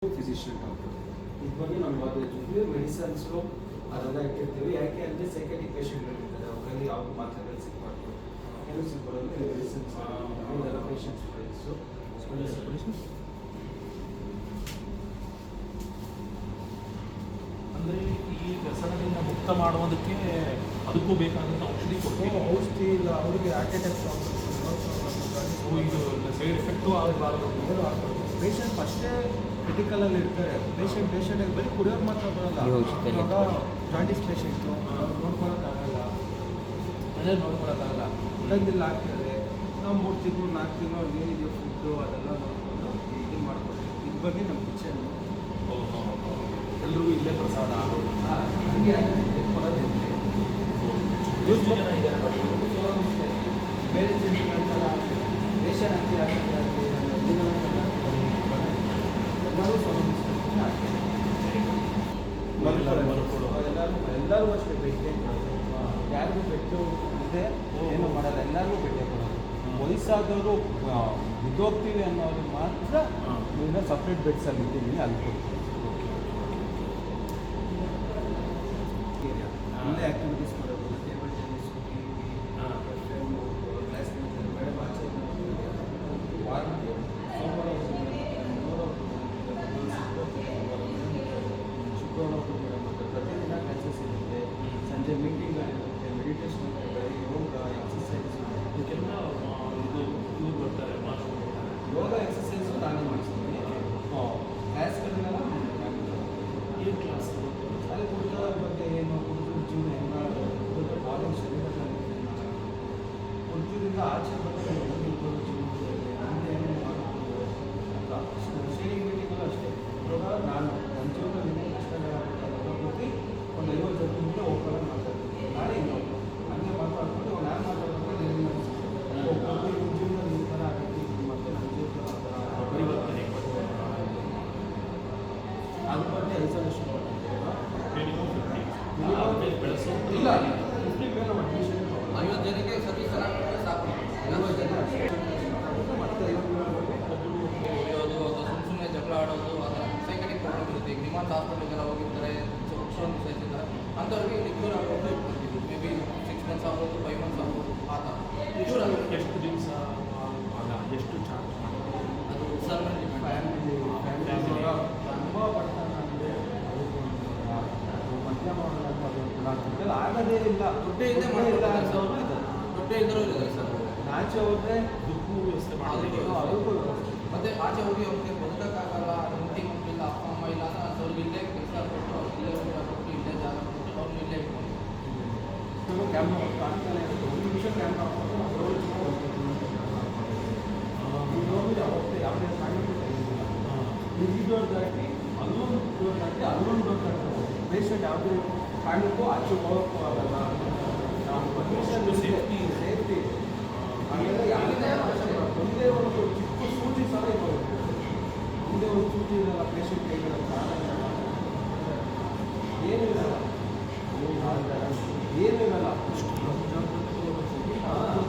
Physician doctor ಇದ್ರ ಬಗ್ಗೆ ನಾವು ಇವಾಗ ಜೊತೆಗೆ ಮೆಡಿಸನ್ಸು ಅದೆಲ್ಲ ಇಟ್ಟಿರ್ತೀವಿ. ಯಾಕೆ ಅಂದರೆ ಸೈಕೆಟಿಕ್ ಪೇಷಂಟ್ಗಳಿರ್ತಾರೆ, ಅವರಲ್ಲಿ ಯಾವ ಮಾತ್ರೆಗಳು ಸಿಗಬಾರ್ದು, ಏನು ಸಿಗ್ಬಾರ್ದು ಮೆಡಿಸಿನ್ಸ್ ಇದೆಲ್ಲ ಪೇಷಂಟ್ಸ್ ಪ್ರೈಸು ಅಂದರೆ ಈ ವ್ಯಸನದಿಂದ ಮುಕ್ತ ಮಾಡುವುದಕ್ಕೆ ಅದಕ್ಕೂ ಬೇಕಾದಂಥ ಔಷಧಿ ಕೊಡ್ತೀವಿ. ಔಷಧಿ ಇಲ್ಲ ಅವರಿಗೆ ಹಾರ್ಟ್ ಅಟ್ಯಾಕ್ ಪ್ರಾಬ್ಲಮ್ಸ್, ಇದು ಸೈಡ್ ಎಫೆಕ್ಟು ಆಗಬಾರದು. ಏನೂ ಆಗ್ಬಾರ್ದು. ಪೇಷಂಟ್ ಫಸ್ಟೇ ಕ್ರಿಟಿಕಲಲ್ಲಿ ಇರ್ತಾರೆ. ಪೇಷಂಟಿಗೆ ಬರೀ ಕುಡಿಯೋರು ಮಾತ್ರ ಬರೋಲ್ಲ. ಇವಾಗ ಜಾಂಡಿಸ್ ಪೇಷಂಟು ನೋಡ್ಕೊಳಕ್ಕಾಗಲ್ಲ, ಅದೇ ನೋಡ್ಕೊಳಕ್ಕಾಗಲ್ಲ, ಉಳ್ಳಂಗಿಲ್ಲ ಆಗ್ತದೆ. ನಾವು 3 ತಿಂಗಳು 4 ತಿಂಗಳು ಅವ್ರಿಗೆ ಏನಿದೆಯೋ ಫುಡ್ಡು ಅದೆಲ್ಲ ನೋಡಿಕೊಂಡು ಇದು ಮಾಡ್ಕೊಡ್ತೀವಿ. ಇದ್ರ ಬಗ್ಗೆ ನಮ್ಮ ಕಿಚನ್ನು ಎಲ್ರಿಗೂ ಇಲ್ಲೇ ಪ್ರಸಾದ ಹಂಗೆ ಕೊಡೋದಿಲ್ಲ. ಎಷ್ಟು ಜನ ಇದ್ದಾರೆ? ಬೇರೆ ತಿಂಡಿಗಳಂತೆಲ್ಲ ರೇಷನ್ ಅಕ್ಕಿ ಹಾಕಿ ಎಲ್ಲರೂ ಎಲ್ಲರೂ ಅಷ್ಟೇ ಭೇಟಿ ಯಾರಿಗೂ ಬೆಟ್ಟು ಇದೆ ಏನು ಮಾಡಲ್ಲ, ಎಲ್ಲರಿಗೂ ಭೇಟಿ ಕೊಡೋದು. ವಯಸ್ಸಾದವರು ಬಿದ್ದೋಗ್ತೀವಿ ಅನ್ನೋರು ಮಾತ್ರ ನೀವು ಸಪ್ರೇಟ್ ಬೆಡ್ಸಲ್ಲಿ ಇದ್ದೀನಿ ಅಲ್ಲಿ ಕೊಡ್ತೀವಿ. ಇಲ್ಲೇ ಆ್ಯಕ್ಟಿವಿಟೀಸ್ ಮಾಡೋದು, ಟೇಬಲ್ ಟೆನ್ನಿಸ್, ಕ್ಲಾಸ್ ಮೇಡಮ್ ಆಚೆ ವಾರಕ್ಕೆ ಶುಕ್ರವಾರ ಪ್ರತಿದಿನ ಕ್ಲಾಸಸ್ ಇರುತ್ತೆ. ಸಂಜೆ ಮೀಟಿಂಗ್ಗಳಿರುತ್ತೆ, ಮೆಡಿಟೇಷನ್ ಇರುತ್ತೆ, ಯೋಗ ಎಕ್ಸಸೈಸ್ ಇದಕ್ಕೆಲ್ಲ ಇದು ಬರ್ತಾರೆ ಯೋಗ ಎಕ್ಸಸೈಸು ನಾನೇ ಮಾಡಿಸ್ತೀನಿ. ಕ್ಲಾಸ್ಗಳನ್ನೆಲ್ಲ ಏನು ಕ್ಲಾಸ್ ಅಲ್ಲಿ ಕುಡಿದ ಬಗ್ಗೆ ಏನು, ಕುಡಿದ ಜೀವನ ಹೆಂಗಾಗೋದು, ಕುಡಿದ ಬಾಡಿ ಶರೀರದಲ್ಲಿ ಕುಡಿದ್ರಿಂದ ಆಚೆ ಬಂದರೆ ಜೀವನದಲ್ಲಿ ನಮಗೆ ಏನು ಮಾಡೋದು ಅಂತ ಶೇರಿಂಗ್ ಮೀಟಿಂಗಲ್ಲೂ ಅಷ್ಟೇ. ಇವಾಗ ನಾನು ನನ್ನ ಜೀವನದಲ್ಲಿ ಕಷ್ಟಗಳಾಗುತ್ತೆ ಹೋಗಿ ಒಂದು 50 ಜನ ಮುಂದೆ ಹೋಗ್ಕೊಂಡು ಮಾತಾಡ್ತೀನಿ. ನಾಳೆ ಇನ್ನೊಂದು ಹಂಗೆ ಮಾತಾಡ್ಕೊಂಡು ನಾನು ಮಾತಾಡ್ಕೊಂಡು ನಿಮ್ಮ ಜೀವನದಲ್ಲಿ ಈ ಥರ ಆಗುತ್ತೆ, ಮತ್ತು ನನ್ನ ಜೀವನ ಆ ಥರ ಪರಿವರ್ತನೆ ಅದ್ರ ಬಗ್ಗೆ ಐಸೋಲೇಷನ್ ಬೆಳೆಸೋ ಇಲ್ಲ 50 ಮೇಲೆ ಅಡ್ಮಿಷನ್ 50 ಜನಕ್ಕೆ ಸರ್ವಿಸ್ ಸಾಕು. 50 ಜನ ಅಷ್ಟೇ. ಮತ್ತೆ 50 ಹೊಡೆಯೋದು ಅಥವಾ ಸುಮ್ಮನೆ ಜಗಳ ಆಡೋದು ಆ ಥರ ಸೈಕೆಟಿಕ್ ಪ್ರಾಬ್ಲಮ್ ಇರುತ್ತೆ. ಈಗ ನಿಮ್ಮಂಥ ಹಾಸ್ಪಿಟಲ್ಗೆಲ್ಲ ಹೋಗಿರ್ತಾರೆ, ಎಷ್ಟೊಂದು ಸಹಿಸಿದ್ದಾರೆ ಅಂಥವ್ರಿಗೆ ರಿಕ್ಯೂರ್ ಆಗೋದು ಇಟ್ಕೊಳ್ತೀವಿ. ಮೇ ಬಿ 6 ಮಂತ್ಸ್ ಆಗ್ಬೋದು, 5 ಮಂತ್ಸ್ ಆಗ್ಬೋದು, ಆ ಥರ ರಿಕ್ಯೂರ್ ಆಗೋದು. ಎಷ್ಟು ದಿವಸ ಆಗ ಎಷ್ಟು ಚಾರ್ಜ್ ಅದು ಸರ್ ಮೇಲೆ ಫ್ಯಾಮಿಲಿ ತುಂಬ ಬಡತನ ಅಂದರೆ ಮಧ್ಯಮ ಆಗದೇ ಇಲ್ಲ. ದುಡ್ಡೇ ಇಲ್ಲದೆ ಇಲ್ಲ ಮಾಡ್ತಾರೆ ಸರ್. ಅಂತವ್ರು ಇದ್ದಾರೆ. ದುಡ್ಡೇ ಇದ್ದರೂ ಇದ್ದಾರೆ ಸರ್. ಆಚೆ ಹೋದರೆ ದುಡ್ಡು ವ್ಯವಸ್ಥೆ ಮಾಡಬೇಕು. ಅವ್ರಿಗೂ ವ್ಯವಸ್ಥೆ. ಮತ್ತೆ ಆಚೆ ಹೋಗಿ ಅವ್ರಿಗೆ ಬದುಕೋಕ್ಕಾಗಲ್ಲ, ಹೆಂಡತಿ ಮಕ್ಕಳಿಲ್ಲ, ಅಪ್ಪ ಅಮ್ಮ ಇಲ್ಲ ಅಂದ್ರೆ ಅಂಥವ್ರಿಗೆ ಇಲ್ಲೇ ಕೆಲಸ ಕೊಟ್ಟು, ಅವ್ರಿಗೆ ಇಲ್ಲೇ ಊಟ ಕೊಟ್ಟು, ಇಲ್ಲೇ ಜಾಗ ಕೊಟ್ಟು ಅವ್ರನ್ನ ಇಲ್ಲೇ ಇಟ್ಕೊಂಡು ಕ್ಯಾಮ್ರಾ ಕಾಣ್ತಾನೆ ಇರುತ್ತೆ. 1 ನಿಮಿಷ ಕ್ಯಾಮ್ರಾ ಯಾವುದೇ ಡೋರ್ ದಾಟಿ ಅಲ್ಲೊಂದು ಡೋರ್ ದಾಟಿ ಅಲ್ಲೊಂದು ಡೋರ್ ದಾಟಿ ಪೇಷಂಟ್ ಯಾವುದೇ ಕಾರಣಕ್ಕೂ ಆಚೆ ಹೋಗೋಕ್ಕೂ ಆಗಲ್ಲ. ನಾವು ಪರ್ಮಿಷನ್ ಸೇಫ್ಟಿ ಆಮೇಲೆ ಯಾವುದೇ ಒಂದೇ ಒಂದು ಚಿಕ್ಕ ಸೂಜಿ ಸಹ ಇರೋದು, ಒಂದೇ ಒಂದು ಸೂಜಿ ಇರಲ್ಲ ಪೇಷಂಟ್ ಕೈಗಳ ಕಾರಣ ಏನಿರಲ್ಲ, ಏನಿರಲ್ಲ.